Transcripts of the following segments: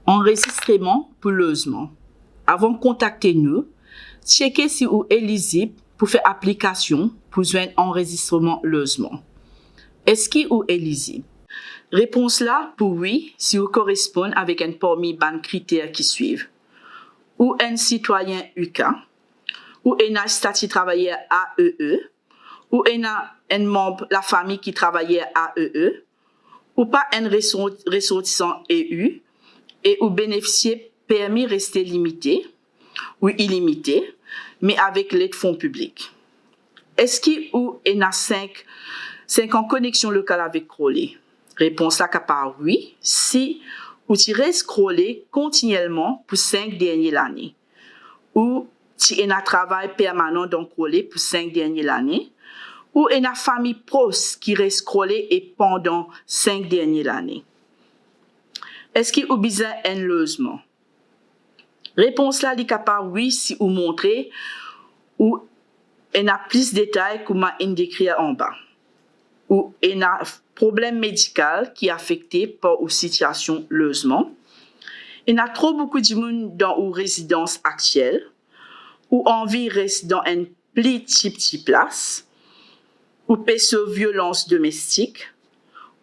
Enregistrement pour logement. Avant de contacter nous, checkez si vous êtes éligible pour faire application pour joindre enregistrement logement. Est-ce que vous êtes éligible? Réponse là pour oui si vous correspondez avec un parmi les critères qui suivent. Ou un citoyen UK, ou un statut travailleur AEE, ou un membre de la famille qui travaille à AEE, ou pas un ressortissant EU, et ou bénéficier permis rester limité ou illimité, mais avec l'aide de fonds publics. Est-ce qu'il ou a 5 ans connexion locale avec Crowley? Réponse là par oui, si ou tu restes Crowley continuellement pour 5 dernières années, ou tu as un travail permanent dans Crowley pour 5 dernières années, ou une famille proche qui reste Crowley et pendant 5 dernières années. Est-ce qu'il y a besoin d'un logement? Réponse là, il capable oui si vous montrez ou il y a plus de détails que m'a indiqué en bas. Ou il y a un problème médical qui est affecté par une situation logement. Il y a trop beaucoup de monde dans une résidence actuelle ou envie rester dans une petite place ou passe violence domestique,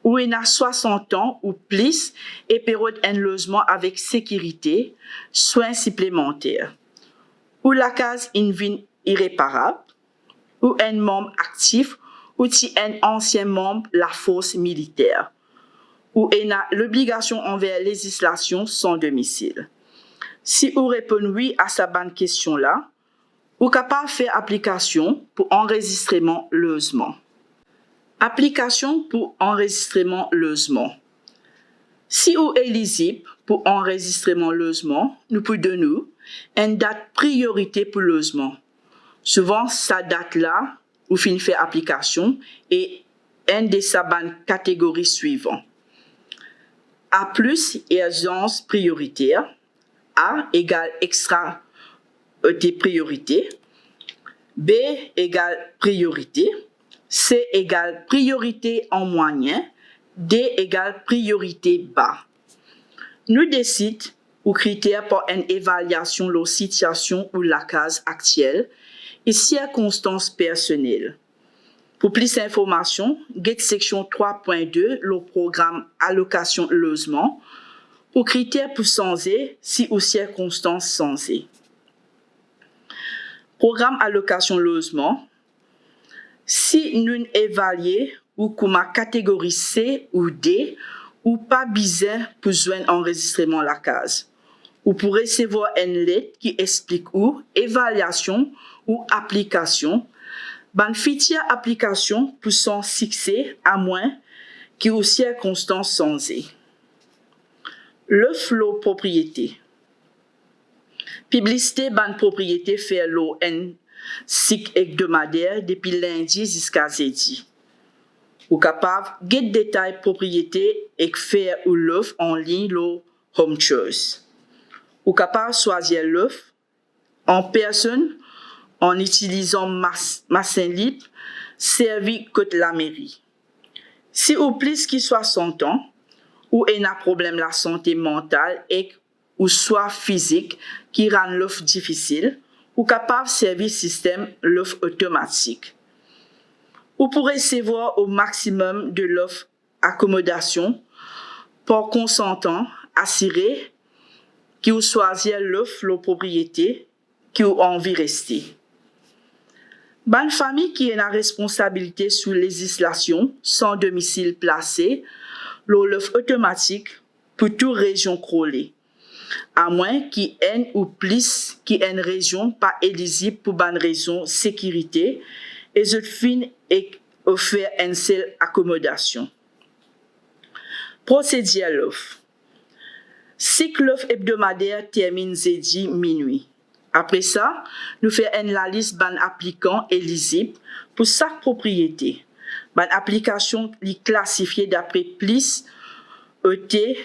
ou il a 60 ans ou plus et période un logement avec sécurité, soins supplémentaires, ou la case une vie irréparable, ou un membre actif, ou un ancien membre de la force militaire, ou il a l'obligation envers la législation sans domicile. Si vous répondez oui à cette bonne question-là, vous êtes capable de faire application pour enregistrement logement. Application pour enregistrement logement. Si vous êtes éligible pour enregistrement logement, nous pouvons donner une date priorité pour logement. Souvent, cette date-là, vous finissez faire application et une de ces catégories suivantes. A plus urgence prioritaire. A égale extra priorité. B égale priorité. C égale priorité en moyen, D égale priorité bas. Nous décidons aux critères pour une évaluation de la situation ou la case actuelle et circonstances personnelles. Pour plus d'informations, get section 3.2, le programme allocation logement, pour critères pour changer si aux circonstances changées. Programme allocation logement. Si nous évaluons ou comme catégorie C ou D, ou pas besoin pour joindre enregistrement la case, ou pour recevoir une lettre qui explique où évaluation ou application, ban fichier application pour son succès à moins que aux circonstances changées. Le flow propriété. Publicité ban propriété fait l'eau cycle hebdomadaire depuis lundi jusqu'à jeudi. Vous êtes capable de get détails propriété et faire ou l'offre en ligne le home choice. Vous êtes capable de choisir l'offre en personne en utilisant machine libre servi côté la mairie. Si vous plus que 60 ans ou avez un problème de la santé mentale et ou soit physique qui rend l'offre difficile, ou capable de servir système l'offre automatique. Ou pour recevoir au maximum de l'offre accommodation pour consentant assuré qui vous choisir l'offre la propriété qui vous envie rester. Bonne famille qui a la responsabilité sous législation sans domicile placé, l'offre automatique pour toute région Crowley. À moins qu'il y ait ou plus qui une région pas éligible pour bonne raison sécurité et je fin et offert une seule accommodation. Procédure l'offre. Si l'offre hebdomadaire termine jeudi minuit. Après ça, nous faisons la liste ban applicants éligibles pour chaque propriété. Ban application est classifiée d'après plus ET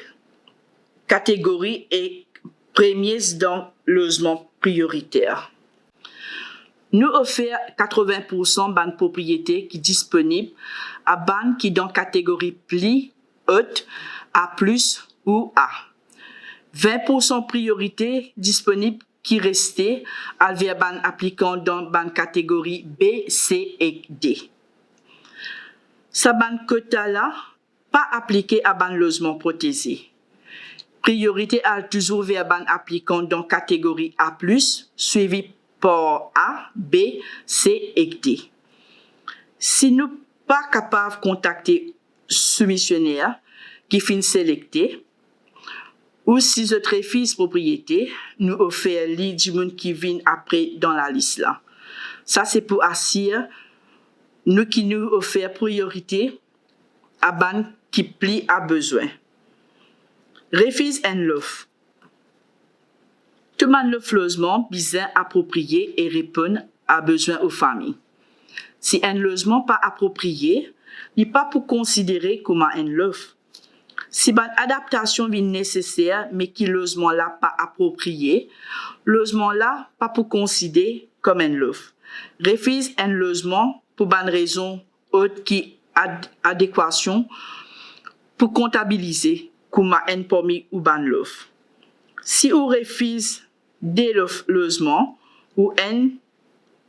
catégorie et premiers dans logement prioritaire. Nous offrons 80% ban propriété qui est disponible à ban qui dans catégorie plus haute A+ ou A. 20% priorité disponible qui restait à ban applicant dans ban catégorie B, C et D. Sa ban quota là, pas appliqué à ban logement protégé. Priorité à toujours vers ban applicant dans catégorie A+, suivi par A, B, C et D. Si nous pas capable de contacter soumissionnaire qui finit sélecté, ou si je refuse propriété, nous offrons les du monde qui vient après dans la liste là. Ça c'est pour assurer nous qui nous offrent priorité à ban qui plie à besoin. Refuse and l'offre. Tout man le logement bien approprié et répond à besoin aux familles. Si un logement pas approprié, il n'est pas pour considérer comme un l'offre. Si une adaptation est nécessaire, mais qui logement là pas approprié, logement là pas pour considérer comme un l'offre. Refuse un logement pour une raison autre qui adéquation pour comptabiliser comme un permis ou ban l'offre. Si on refuse des logements ou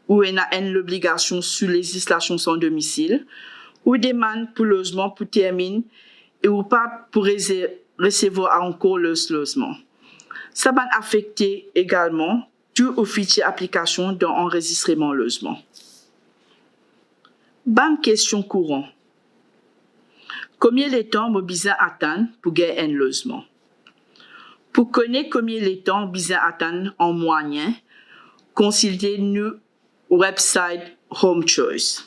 on a l'obligation sur législation sans domicile ou demande pour logement pour terminer et ou pas pour recevoir encore le logement. Ça va affecter également tout au fichier application dans enregistrement logement. Bonne question courante. Combien de temps vous besoin attendre pour gagner un logement? Pour connaître combien de temps vous besoin attendre en moyen, consultez notre website Home Choice.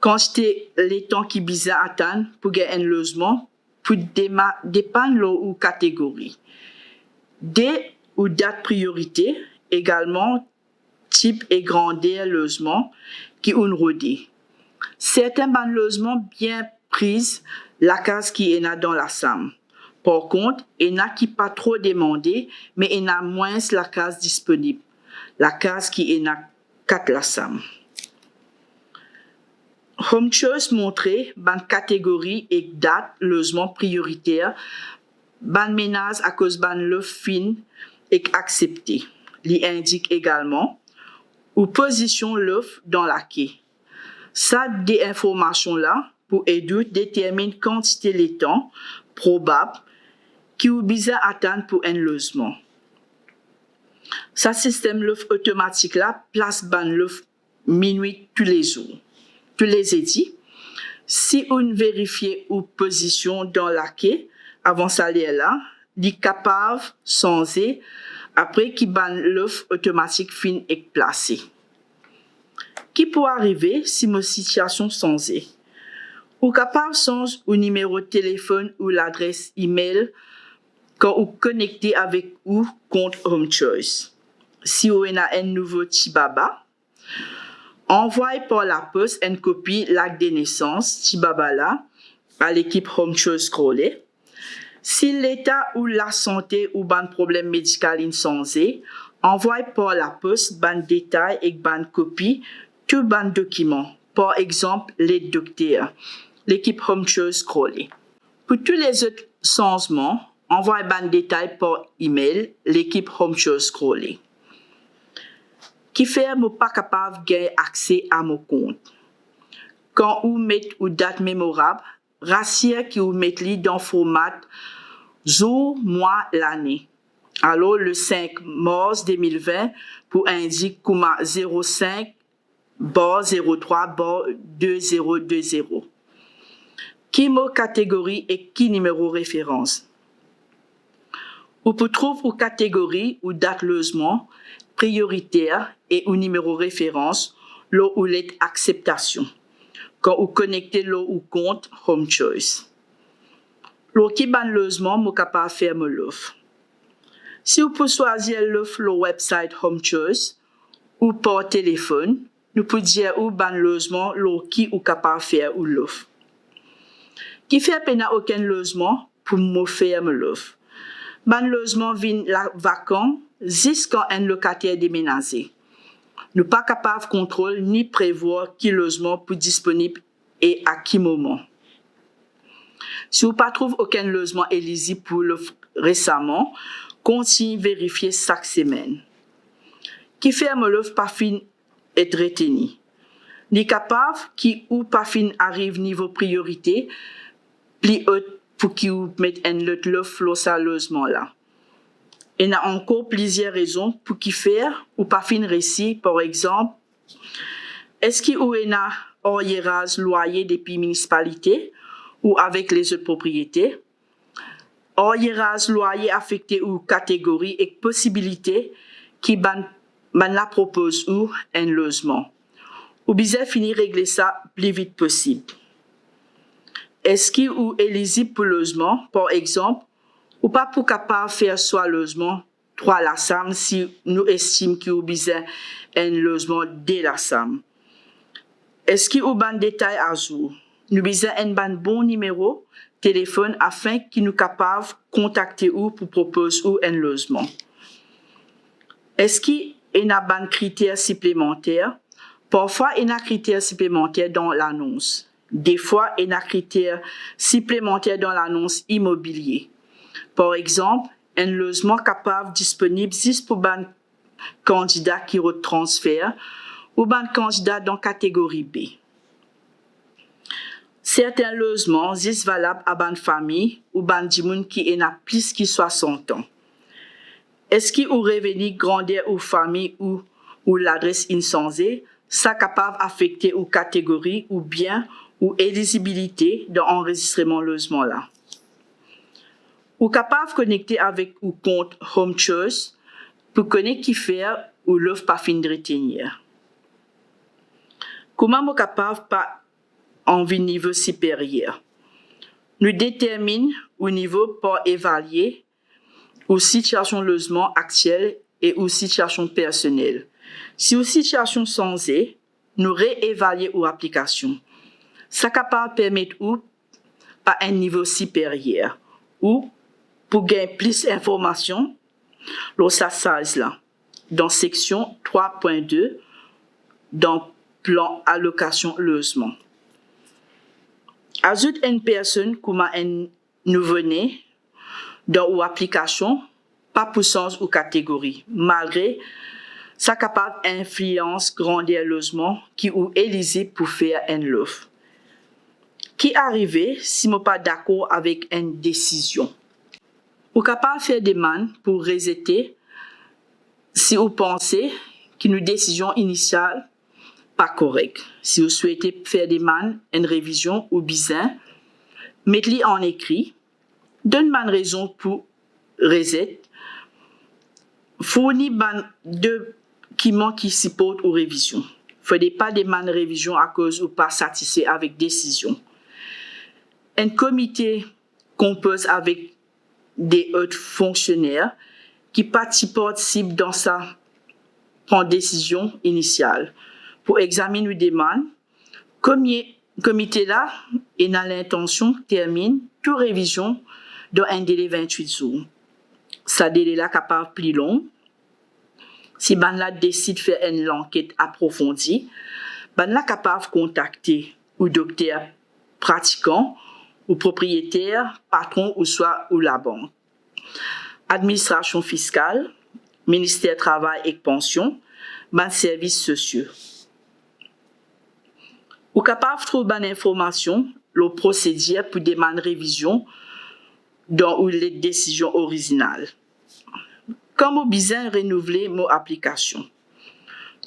Constatez les temps qui besoin attendre pour gagner un logement pour dépendre de la catégorie. Des ou date priorité, également type et grandeur logement qui ont rodé. Certains ban logements bien pris la case qui est dans la SAM. Par contre, il y en a qui pas trop demandé, mais il y en a moins la case disponible. La case qui est dans 4 la SAM. Home Choice montrer ban catégorie et date logement prioritaire, ban ménage à cause ban le fin et accepté. Il indique également ou position l'offre dans la quai. Ça des informations là pour aider déterminer quantité de temps probable qui ou besoin attendre pour un logement. Ça système l'offre automatique là place ban l'offre minuit tous les jours. Tous les édits. Si on vérifie ou position dans la quai avant salaire là, il est capable changer après qui ban l'offre automatique fin est placée. Qui peut arriver si ma situation change? Ou capable changer au numéro de téléphone ou l'adresse email quand vous connectez avec ou compte Home Choice. Si vous avez un nouveau Tibaba, envoyez par la poste une copie de l'acte de naissance Tibaba là à l'équipe Home Choice Scroller. Si l'état ou la santé ou ban problème médical est changé, envoyez par la poste ban détail et ban copie tout ban document. Par exemple, les docteurs, l'équipe Home Choice Scroller. Pour tous les autres changements, envoyez ban détail par email l'équipe Home Choice Scroller. Qui fait moi pas capable de gagner accès à mon compte. Quand vous mettez une date mémorable, rassurez que vous mettez dans format jour, mois, l'année. Alors le 5 mars 2020 pour indiquer comme 05 03 2020. Qui mot catégorie et qui numéro référence. Vous pouvez trouver une catégorie ou date logement prioritaire et un numéro référence là où l'est acceptation. Quand vous connectez là où compte Home Choice. Là qui ban logement, vous capable faire l'offre. Si vous pouvez choisir l'offre le website Home Choice ou par téléphone, nous pouvons dire où ban logement là qui vous capable faire ou l'offre. Qui fait peine aucun logement pour me faire l'offre. Ban logement vient vacant jusqu'à un locataire déménagé. Nous pas capable de contrôler ni prévoir qui logement pour disponible et à qui moment. Si vous ne trouvez aucun logement éligible pour récemment, continue vérifier chaque semaine. Qui fait l'œuvre pas fin être retenu. Ni capable qui ou pas fin arrive niveau priorité, plus haut pour qui ou mettre un l'œuvre flosaleusement là. Il y a encore plusieurs raisons pour qui faire ou pas fin récit, par exemple, est-ce qu'il y a un hiérarchie loyer depuis municipalité ou avec les autres propriétés? Hiérarchie loyer affecté ou catégorie et possibilité qui ban la propose ou un logement. Ou bien finir régler ça plus vite possible. Est-ce qu'il est éligible pour logement, par exemple, ou pas pour capable faire soit logement 3 la SAM si nous estimons qu'il y a besoin un logement dès la SAM. Est-ce qu'il y a un détail à jour? Nous avons un bon numéro téléphone afin qu'il nous capable de contacter ou pour proposer un logement. Est-ce qu'il y a un critère supplémentaire? Parfois, il y a un critère supplémentaire dans l'annonce. Des fois, il y a un critère supplémentaire dans l'annonce immobilier. Par exemple, un logement capable disponible juste pour un candidat qui retransfère ou un candidat dans catégorie B. Certains logements sont valables à une famille ou à des gens qui ont plus de 60 ans. Est-ce qu'il y a un revenu grandeur ou famille ou l'adresse insensée, ça capable d'affecter ou catégorie ou bien ou éligibilité dans l'enregistrement logement là. Ou capable de connecter avec ou compte Home Choice pour connaître qui faire ou l'offre pas fin de retenir. Comment est capable pas en niveau supérieur? Nous détermine au niveau par évaluer ou situation logement actuelle et ou situation personnelle. Si ou situation sensée, nous réévaluer ou application. Ça capable permettre ou à un niveau supérieur ou pour gagner plus d'informations, ça s'agit là dans section 3.2 dans plan allocation logement. Ajoute une personne comme un nouveau-né dans une application, pas pour sens ou catégorie, malgré ça capable influence grandeur logement qui est éligible pour faire un l'offre. Qui arrive si je ne suis pas d'accord avec une décision? Ou capable de faire des demande pour rejeter si vous pensez qu'une décision initiale pas correcte. Si vous souhaitez faire des demande, une révision ou bien, mettez-le en écrit. Donne-moi une raison pour rejet. Fournis deux documents qui supportent aux révisions. Faites pas demander révision à cause ou pas satisfait avec décision. Un comité compose avec des autres fonctionnaires qui participent dans sa décision initiale pour examiner une demande. Comité là et dans l'intention termine toute révision dans un délai 28 jours. Ça délai là capable plus long. Si ban là décide de faire une enquête approfondie, ban là capable de contacter ou docteur pratiquant ou propriétaire, patron ou soit ou la banque. Administration fiscale, ministère travail et pension, ban services sociaux. Ou capable de trouver ban information, le procédure pour demander révision dans les décisions originales. Comme vous besoin renouveler mon application.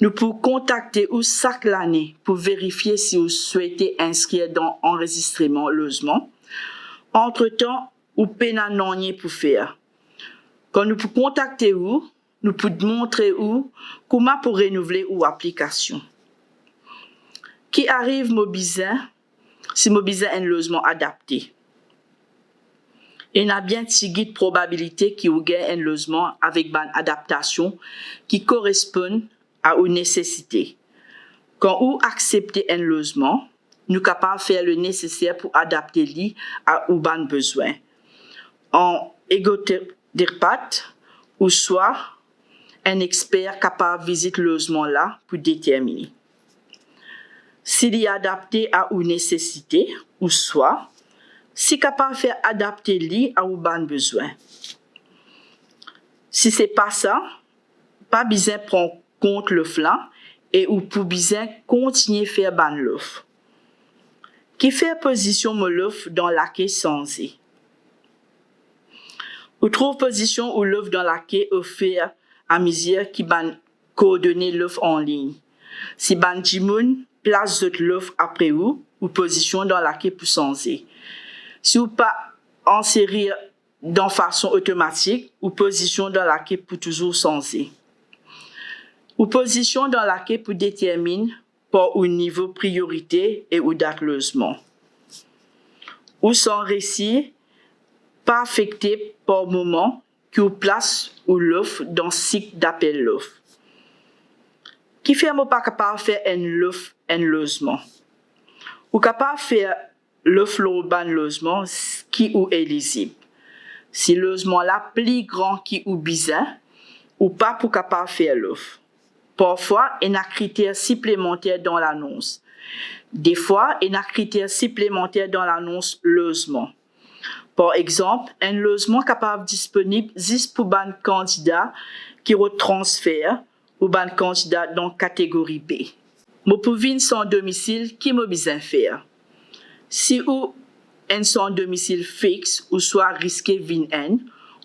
Nous pouvons contacter ou chaque année pour vérifier si vous souhaitez inscrire dans enregistrement logement. Entre-temps, vous pouvez non pour faire. Quand nous pouvons contacter vous, nous pouvons montrer où comment pour renouveler ou application. Qui arrive mon besoin si mon besoin un logement adapté. Il y a bien de probabilité qu'il y ait un logement avec une adaptation qui correspond à une nécessité. Quand vous acceptez un logement, nous sommes capables de faire le nécessaire pour adapter lui à un besoin. En égothérapeute ou soit un expert capable de visiter le logement là pour déterminer. S'il est adapté à une nécessité ou soit si capable de faire adapter lui à un besoin. Si c'est pas ça, pas besoin prendre compte le flanc et ou pour besoin continuer faire ban l'offre. Qui fait position mon l'offre dans laquelle sans y. Ou trouve position ou l'offre dans laquelle offert à mesure qui ban coordonner l'offre en ligne. Si ban jimoun place de l'offre après ou position dans laquelle pour sans y. Si ou pas insérer dans façon automatique ou position dans laquelle pour toujours sans y. Ou position dans laquelle pour déterminer par un niveau priorité et ou d'aclosement. Ou sans récit, pas affecté par moment qui ou place ou l'offre dans cycle d'appel l'offre. Qui fait pas capable de faire un logement. Ou capable de faire l'offre l'urbain logement qui ou éligible. Si le logement là plus grand qui ou besoin ou pas pour capable de faire l'offre. Parfois, il y a un critère supplémentaire dans l'annonce. Des fois, il y a un critère supplémentaire dans l'annonce logement. Par exemple, un logement capable disponible juste pour un candidat qui retransfère ou un candidat dans la catégorie B. Mais pour venir sans domicile, qui m'a besoin faire? Si ou un sans domicile fixe ou soit risqué venir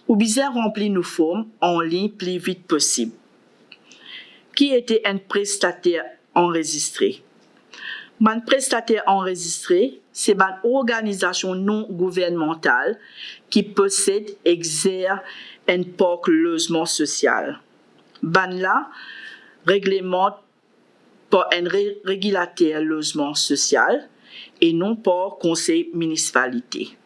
ou besoin remplir nos formes en ligne plus vite possible. Qui était un prestataire enregistré? Un prestataire enregistré, c'est une organisation non gouvernementale qui possède et exerce un parc logement social. Là, réglemente par un régulateur logement social et non par conseil municipalité.